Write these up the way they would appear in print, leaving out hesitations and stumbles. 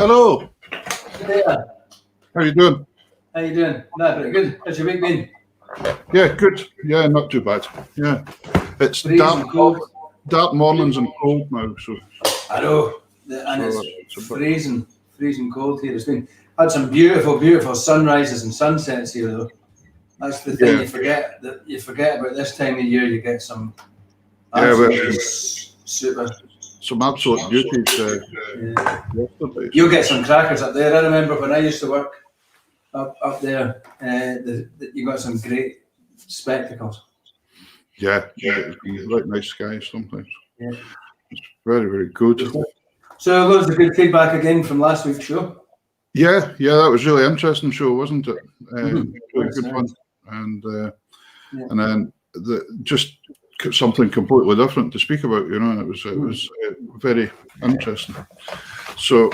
Hello. Yeah. How you doing? How you doing? No, pretty good. How's your week been? Yeah, good. Yeah, not too bad. Yeah, it's Freezing cold. dark mornings and cold now. So I know, and So it's it's a bit- freezing cold here. It's been had some beautiful sunrises and sunsets here though. That's the thing Yeah. you forget. That you forget about this time of year. You get some Yeah, absolutely super. some absolute beauties Yeah. yesterday. You'll get some crackers up there. I remember when I used to work up there. You got some great spectacles. Yeah, right nice skies sometimes. Yeah. It's very good. So loads of good feedback again from last week's show. Yeah, that was really interesting show, wasn't it? Really That's good fun, nice. and then just something completely different to speak about, and it was very interesting. So,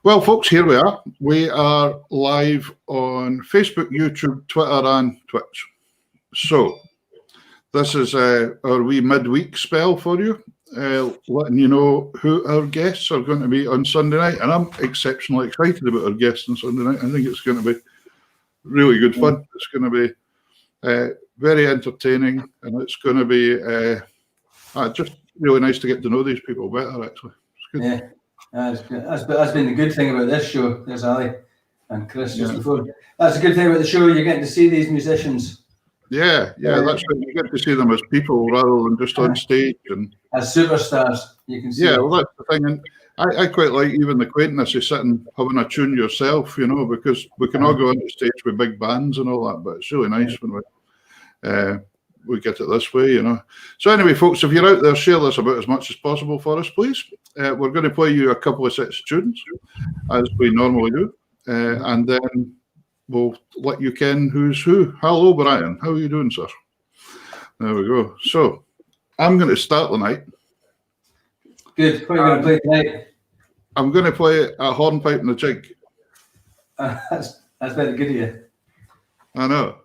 well, folks, here we are. We are live on Facebook, YouTube, Twitter, and Twitch. So, this is our wee midweek spell for you, letting you know who our guests are going to be on Sunday night. And I'm exceptionally excited about our guests on Sunday night. I think it's going to be really good fun. It's going to be very entertaining, and it's going to be just really nice to get to know these people better, actually. It's good. Yeah, that's been the good thing about this show. There's Ali and Chris just before. That's a good thing about the show. You're getting to see these musicians. Yeah, that's when you get to see them as people rather than just on stage and as superstars. You can see. Yeah, well, that's the thing, and I quite like even the quaintness of sitting having a tune yourself, because we can all go on the stage with big bands and all that, but it's really nice when we get it this way, So anyway, folks, if you're out there, share this about as much as possible for us, please. We're going to play you a couple of sets of tunes, as we normally do, and then we'll let you ken who's who. Hello, Brian. How are you doing, sir? There we go. So, I'm going to start the night. Good. What are you going to play tonight? I'm going to play a hornpipe and a jig. That's very good of you. I know.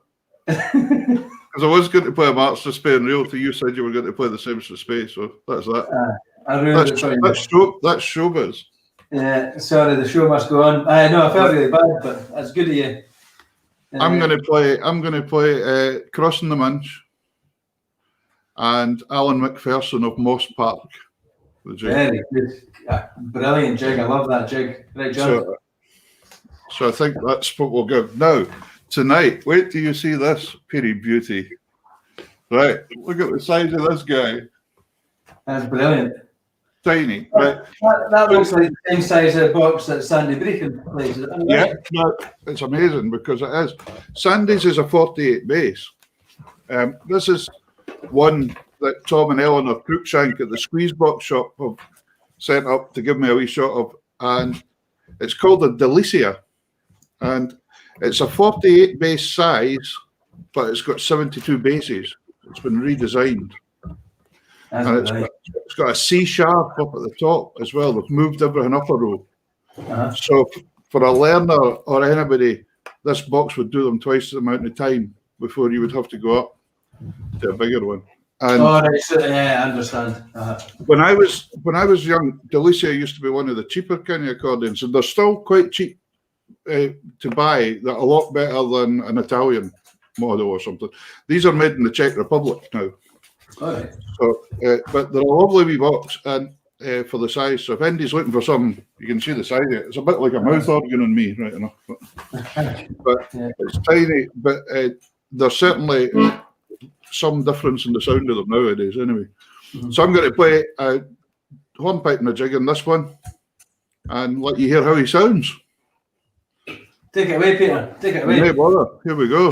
Because I was going to play a March to Spain Real till you said you were going to play the Sims to Space, so that's that. That's showbiz. Yeah, sorry, the show must go on. I know I felt really bad, but that's good of you. I'm going to play Crossing the Minch and Alan McPherson of Moss Park. Very good, brilliant jig. I love that jig. Right, John. So I think that's what we'll give now. Tonight, wait till you see this pretty beauty. Right, look at the size of this guy. That's brilliant. Tiny, right? That looks like the same size of box that Sandy Brecon plays. Yeah, no, it's amazing because it is. Sandy's is a 48 bass. This is one that Tom and Eleanor Cruikshank at the Squeeze Box shop have sent up to give me a wee shot of, and it's called a Delicia, and it's a 48 bass size, but it's got 72 basses. It's been redesigned. And it's got a C sharp up at the top as well. They've moved everything up a row. So for a learner or anybody, this box would do them twice the amount of time before you would have to go up to a bigger one. And I understand. When I was young, Delicia used to be one of the cheaper kind of accordions, and they're still quite cheap to buy. They're a lot better than an Italian model or something. These are made in the Czech Republic now. All right. So, but they're a lovely wee box, and for the size. So if Andy's looking for some, you can see the size of it. It's a bit like a mouth organ on me, right enough. But it's tiny. But there's certainly some difference in the sound of them nowadays, anyway. So I'm going to play a hornpipe and a jig in this one, and let you hear how he sounds. Take it away, Peter. Take it away. No bother. Here we go.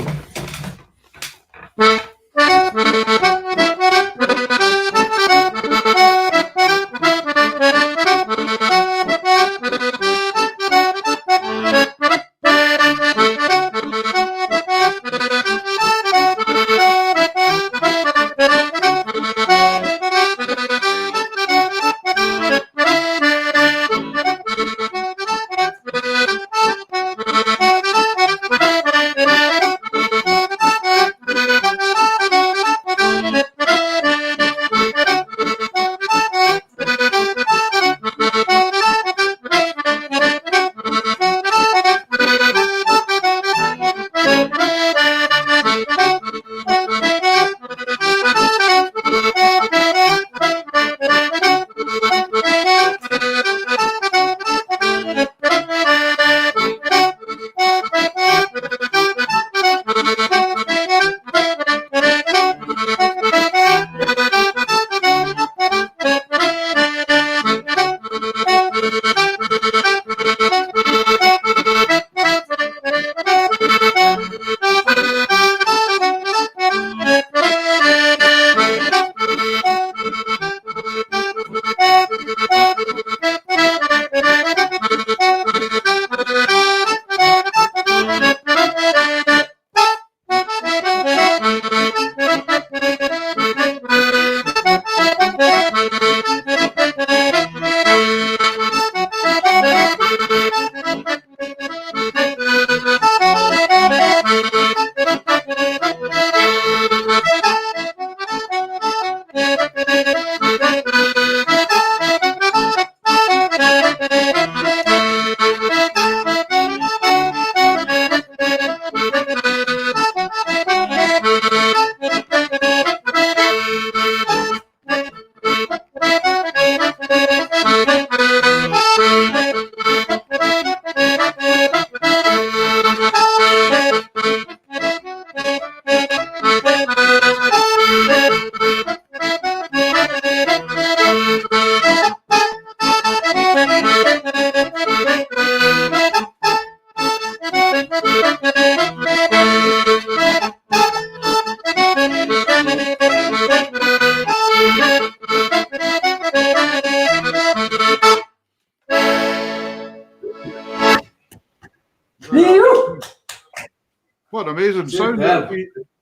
What amazing sound! Superb.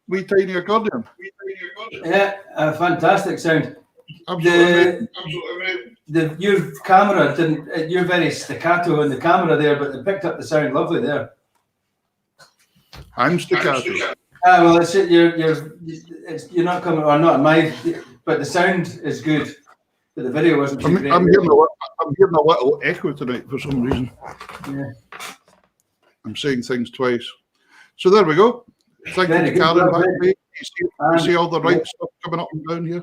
Wee tiny accordion. Yeah, a fantastic sound. Absolutely. Your camera didn't. You're very staccato in the camera there, but it picked up the sound lovely there. I'm staccato. Well, you're not coming, or not in my, but the sound is good. But the video wasn't too great. I'm hearing a little echo tonight for some reason. Yeah. I'm saying things twice. So there we go. Thank Very you to good, Karen. lovely. You see all the right stuff coming up and down here.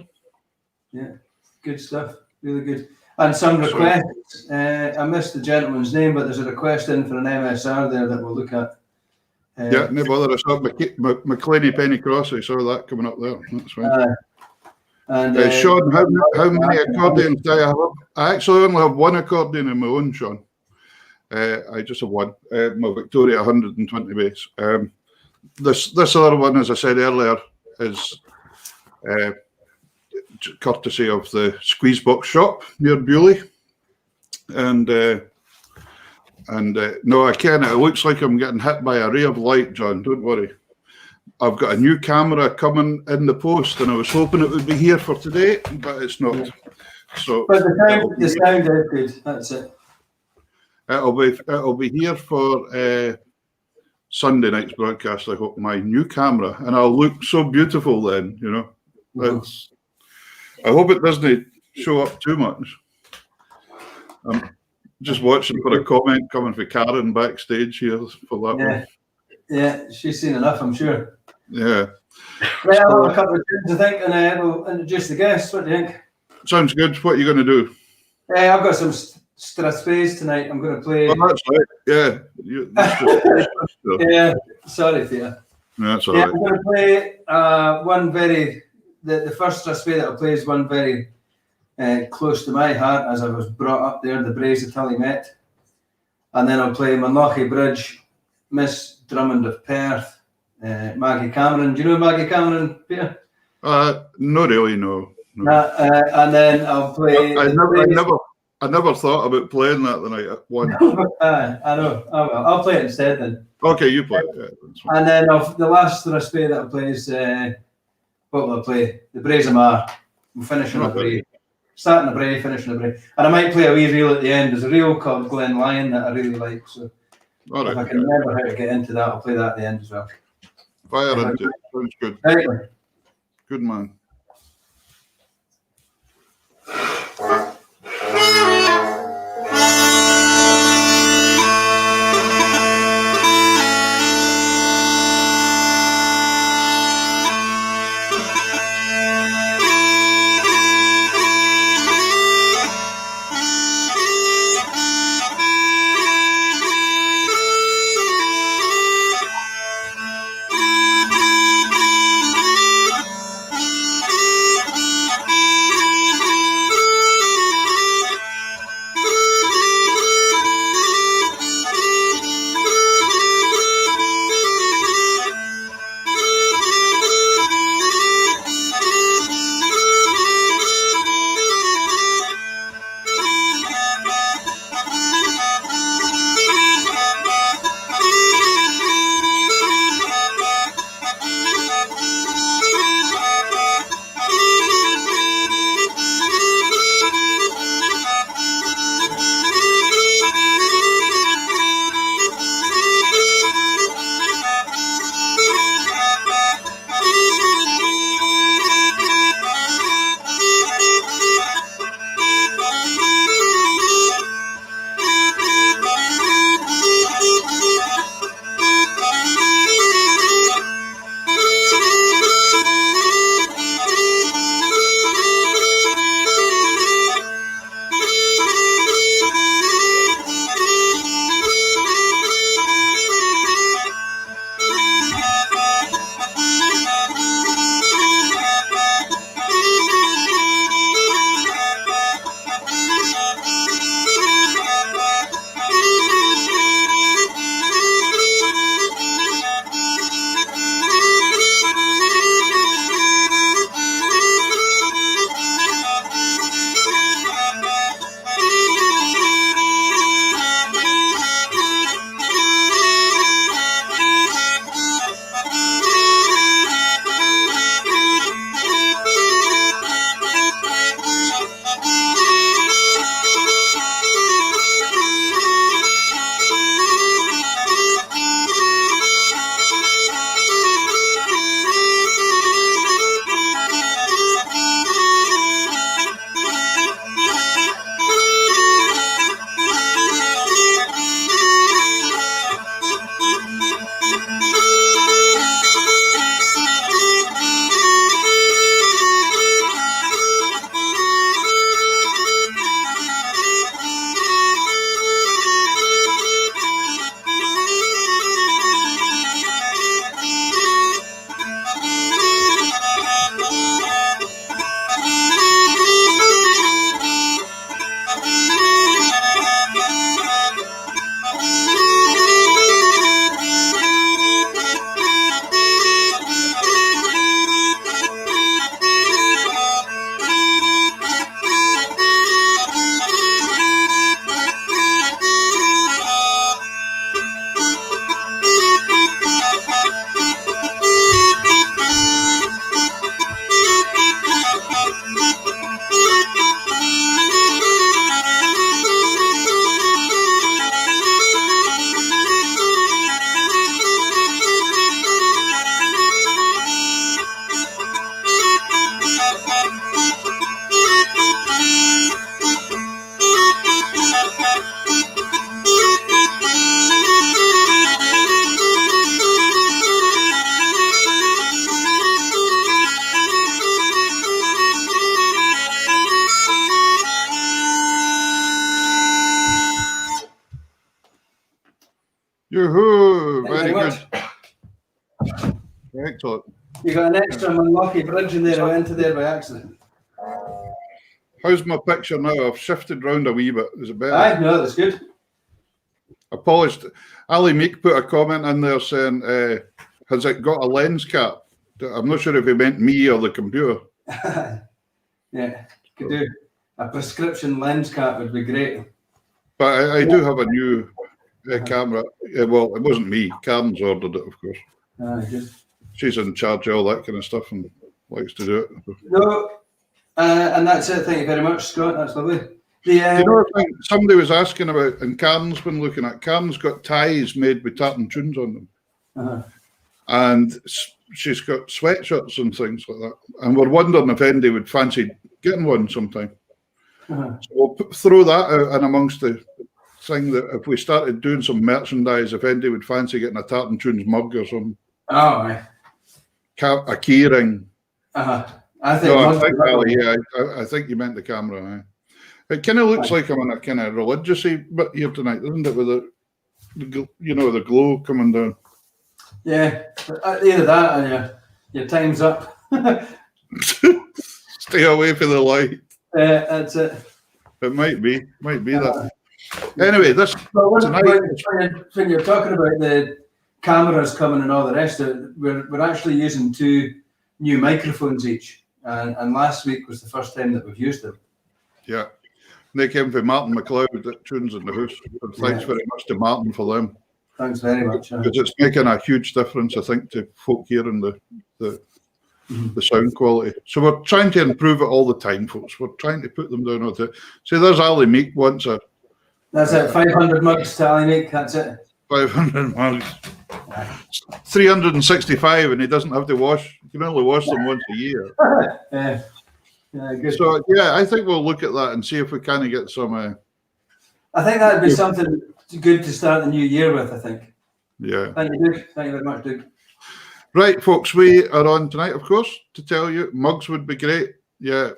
Yeah, good stuff. Really good. And some requests. I missed the gentleman's name, but there's a request in for an MSR there that we'll look at. Yeah, no bother. I saw McClaney Penny Cross. I saw that coming up there. That's fine. And Sean, how many accordions do I have? I actually only have one accordion in my own, Sean. I just have one, my Victoria 120 bass. This other one, as I said earlier, is courtesy of the Squeezebox shop near Bewley. And no, I can't. It looks like I'm getting hit by a ray of light, John. Don't worry. I've got a new camera coming in the post, and I was hoping it would be here for today, but it's not. So, but the sound is good. That's it. It'll be here for Sunday night's broadcast. I hope, my new camera, and I'll look so beautiful then. You know, I hope it doesn't show up too much. I'm just watching for a comment coming from Karen backstage here for that one. Yeah, she's seen enough, I'm sure. Yeah. Right, I'll have a couple of tunes, I think, and we'll introduce the guests. What do you think? Sounds good. What are you going to do? I've got some Strasbass tonight. I'm going to play. Oh, that's right. Yeah. Yeah, sorry for you. That's all right. I'm going to play the first Strasbass that I'll play is one very close to my heart, as I was brought up there, the Braes of Tullymet. And then I'll play Monlochie Bridge, Miss Drummond of Perth, Maggie Cameron. Do you know Maggie Cameron, Peter? Not really, no. And then I'll play. I never thought about playing that the night at one. I know. Oh, well, I'll play it instead then. Okay, you play it. Yeah, and then the last Strasbass that I'll play is what will I play? The Braes of Mar. We'll finish on a Bray. Starting a Bray, finishing a Bray. And I might play a wee reel at the end. There's a reel called Glen Lyon that I really like. So if I can remember how to get into that, I'll play that at the end as well. Fire into it. Sounds good. Right. Good man. Yoo-hoo! Thank Very you very good. much. Excellent. You got an extra unlucky bridge in there. I went into there by accident. How's my picture now? I've shifted round a wee bit. Is it better? Aye, no, that's good. I polished. Ali Meek put a comment in there saying, has it got a lens cap? I'm not sure if he meant me or the computer. Yeah, could do a prescription lens cap would be great. But I do have a new camera. Well, it wasn't me. Karen's ordered it, of course. Aye, good. She's in charge of all that kind of stuff and likes to do it. No, and that's it. Thank you very much, Scott. That's lovely. You know, I think somebody was asking about, and Karen's been looking at, Karen's got ties made with tartan tunes on them. And she's got sweatshirts and things like that. And we're wondering if Andy would fancy getting one sometime. So we'll throw that out and amongst the thing that if we started doing some merchandise, if Andy would fancy getting a tartan tunes mug or something. Oh, aye. A key ring. I think, No, I think Ali, yeah, I think you meant the camera. Aye. It kind of looks like I'm in a kind of religious-y bit here tonight, doesn't it? With the glow coming down. Yeah, either that or your time's up. Stay away from the light. That's it. It might be that. Anyway, this when you're talking about the cameras coming and all the rest of it, we're actually using 2 new microphones each, and last week was the first time that we've used them. Yeah, they came from Martin McLeod at Tunes in the House. And thanks very much to Martin for them. Thanks very much. Because it's making a huge difference, I think, to folk hearing the sound quality. So we're trying to improve it all the time, folks. We're trying to put them down. See, there's Ali Meek wants a. That's it. 500 mugs to Ali Meek. That's it. 500 mugs. 365, and he doesn't have to wash. You can only wash them once a year. Yeah, good. So yeah, I think we'll look at that and see if we can get some. I think that'd be something good to start the new year with. I think. Yeah. Thank you, Duke. Thank you very much, Duke. Right, folks, we are on tonight, of course, to tell you mugs would be great. Yeah,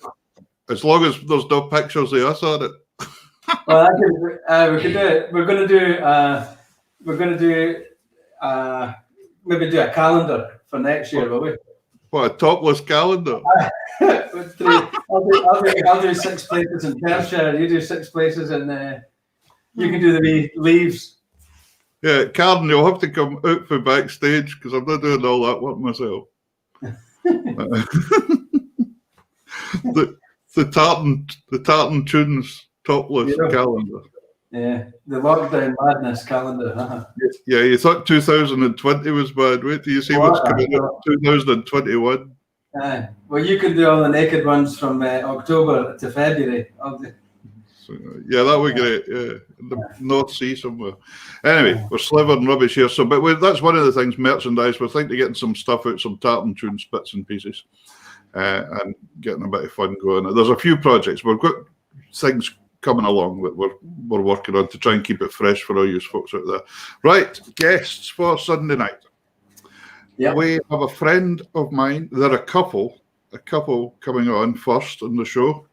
as long as there's no pictures of us on it. Well, we could do it. We're going to do maybe do a calendar for next year, will we? What, a topless calendar? I'll do 6 places in Perthshire. You do 6 places, and you can do the leaves. Yeah, Karen, you'll have to come out for backstage because I'm not doing all that work myself. the tartan tunes topless calendar. Yeah, the lockdown madness calendar. Yeah, you thought 2020 was bad. Wait till you see what's coming up 2021. Well, you could do all the naked ones from October to February. So, yeah, that would be great. Yeah, in the North Sea somewhere. Anyway, we're slivering rubbish here. So, but that's one of the things, merchandise. We're thinking of getting some stuff out, some tartan tunes, bits and pieces, and getting a bit of fun going. There's a few projects. We've got things coming along that we're working on to try and keep it fresh for all you folks out there. Right, guests for Sunday night. Yep. We have a friend of mine. They're a couple coming on first in the show.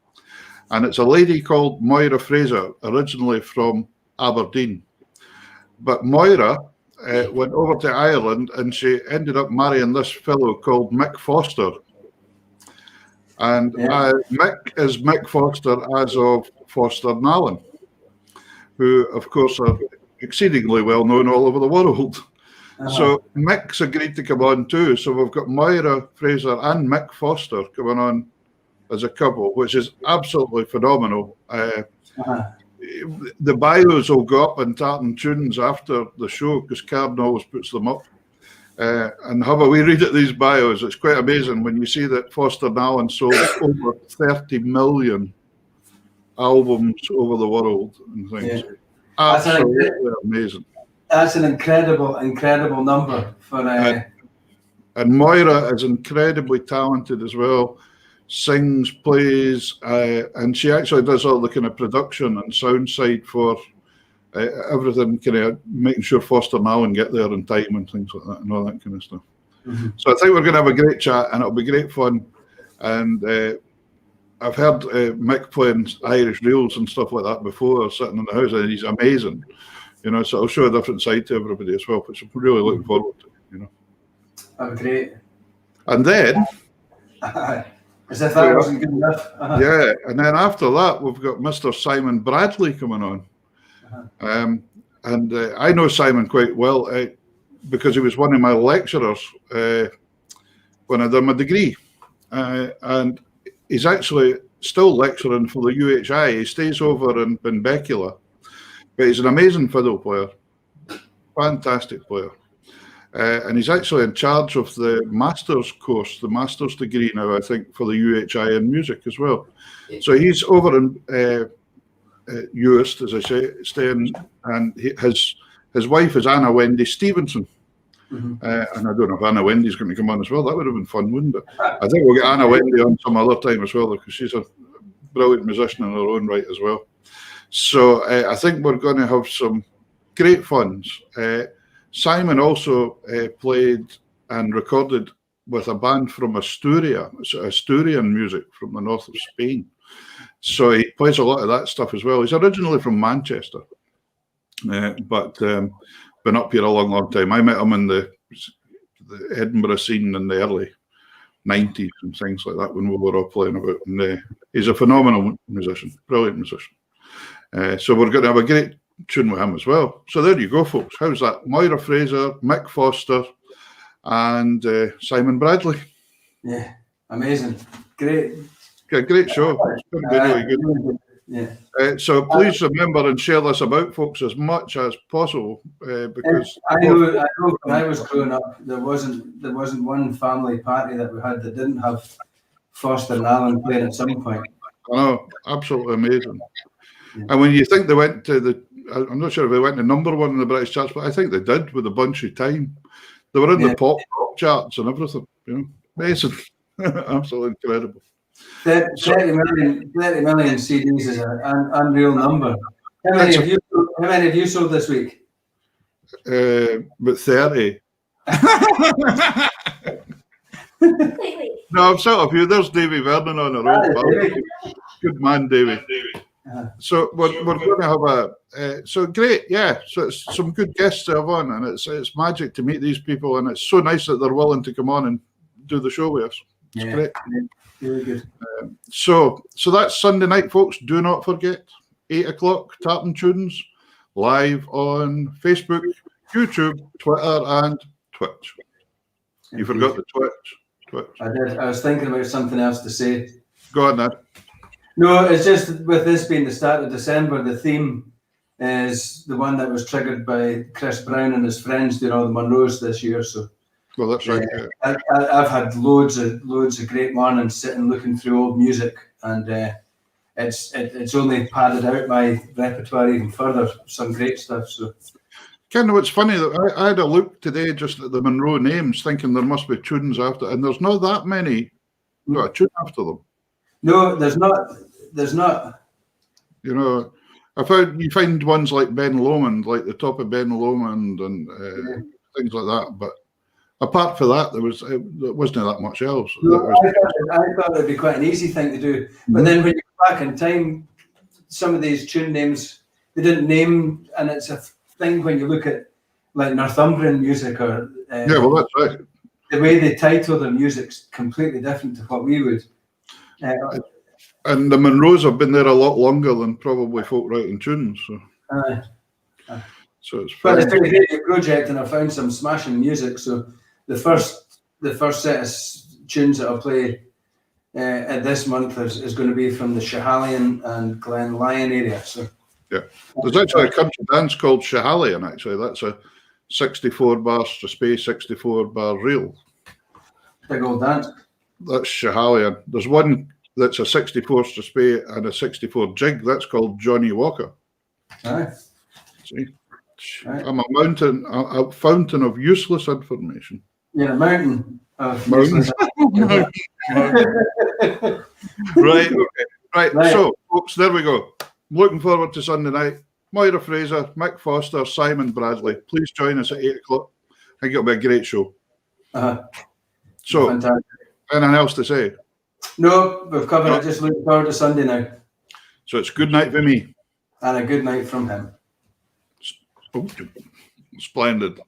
And it's a lady called Moira Fraser, originally from Aberdeen. But Moira went over to Ireland and she ended up marrying this fellow called Mick Foster. And Mick is Mick Foster as of Foster and Allen, who, of course, are exceedingly well known all over the world. So Mick's agreed to come on too. So we've got Moira Fraser and Mick Foster coming on as a couple, which is absolutely phenomenal. The bios will go up in Tartan Tunes after the show because Karen always puts them up. And have a wee read at these bios. It's quite amazing when you see that Foster and Allen sold over 30 million albums over the world and things. Yeah. Absolutely amazing. That's an incredible number for. And Moira is incredibly talented as well. Sings, plays, and she actually does all the kind of production and sound side for everything, kind of making sure Foster and Allen get there in time and things like that and all that kind of stuff. Mm-hmm. So I think we're going to have a great chat and it'll be great fun. And I've heard Mick playing Irish reels and stuff like that before, sitting in the house, and he's amazing. So it'll show a different side to everybody as well, which I'm really looking forward to. That'd be great. And then, as if that wasn't good enough. yeah, and then after that, we've got Mr. Simon Bradley coming on. And I know Simon quite well because he was one of my lecturers when I did my degree. And he's actually still lecturing for the UHI. He stays over in Benbecula, but he's an amazing fiddle player, fantastic player. And he's actually in charge of the master's course, the master's degree now, I think, for the UHI in music as well. So he's over in Uist, as I say, staying, and his wife is Anna Wendy Stevenson. And I don't know if Anna Wendy's going to come on as well. That would have been fun, wouldn't it? I think we'll get Anna Wendy on some other time as well, because she's a brilliant musician in her own right as well. So I think we're going to have some great fun. Simon also played and recorded with a band from Asturian music from the north of Spain. So he plays a lot of that stuff as well. He's originally from Manchester, but been up here a long, long time. I met him in the Edinburgh scene in the early 90s and things like that when we were all playing about. And he's a phenomenal musician, brilliant musician. So we're going to have a great tune with him as well. So there you go, folks. How's that? Moira Fraser, Mick Foster, and Simon Bradley. Yeah, amazing. Great. Yeah, great show. It's going to be really good. Yeah. So please remember and share this about, folks, as much as possible, because I know when I was growing up, there wasn't one family party that we had that didn't have Foster and Allen playing at some point. I know, absolutely amazing. Yeah. And when you think they went to I'm not sure if they went to number one in the British charts, but I think they did with A Bunch of Time. They were in the pop rock charts and everything. Amazing, absolutely incredible. 30 million CDs is an unreal number. How many have you sold this week? But 30. No, I've sold a few. There's Davy Vernon on the road. Good man, Davy. So we're going to have so great, yeah. So it's some good guests to have on, and it's magic to meet these people, and it's so nice that they're willing to come on and do the show with us. It's great. Really good. So that's Sunday night, folks. Do not forget, 8 o'clock, Tartan Tunes, live on Facebook, YouTube, Twitter, and Twitch. You forgot the Twitch. I did. I was thinking about something else to say. Go on, Ned. No, it's just with this being the start of December, the theme is the one that was triggered by Chris Brown and his friends doing all the Monroes this year. So, well, that's right. I've had loads of great mornings sitting looking through old music, and it's only padded out my repertoire even further. Some great stuff. So, Ken, what's funny that I had a look today just at the Monroe names, thinking there must be tunes after, and there's not that many. Got a tune after them. No, there's not. I found you find ones like Ben Lomond, like the top of Ben Lomond and things like that. But apart from that, there wasn't that much else. No, I thought it'd be quite an easy thing to do. But then when you go back in time, some of these tune names they didn't name, and it's a thing when you look at like Northumbrian music or yeah, well, that's right. The way they title their music's completely different to what we would. And the Monroes have been there a lot longer than probably folk writing tunes. So it's but it's been a great project, and I found some smashing music. So the first set of tunes that I'll play at this month is going to be from the Schiehallion and Glen Lyon area. So yeah, there's actually a country dance called Schiehallion. Actually, that's a 64 bar space, 64 bar reel. Big old dance. That's Schiehallion. There's one that's a 64 strathspey and a 64 jig. That's called Johnny Walker. Aye. See, I'm a fountain of useless information. Yeah, a mountain of mountains. Right. Okay. Right. So, folks, there we go. Looking forward to Sunday night. Moira Fraser, Mick Foster, Simon Bradley. Please join us at 8 o'clock. I think it'll be a great show. So, fantastic. Anything else to say? No, we've covered it. Just looking forward to Sunday now. So it's good night for me. And a good night from him. Splendid.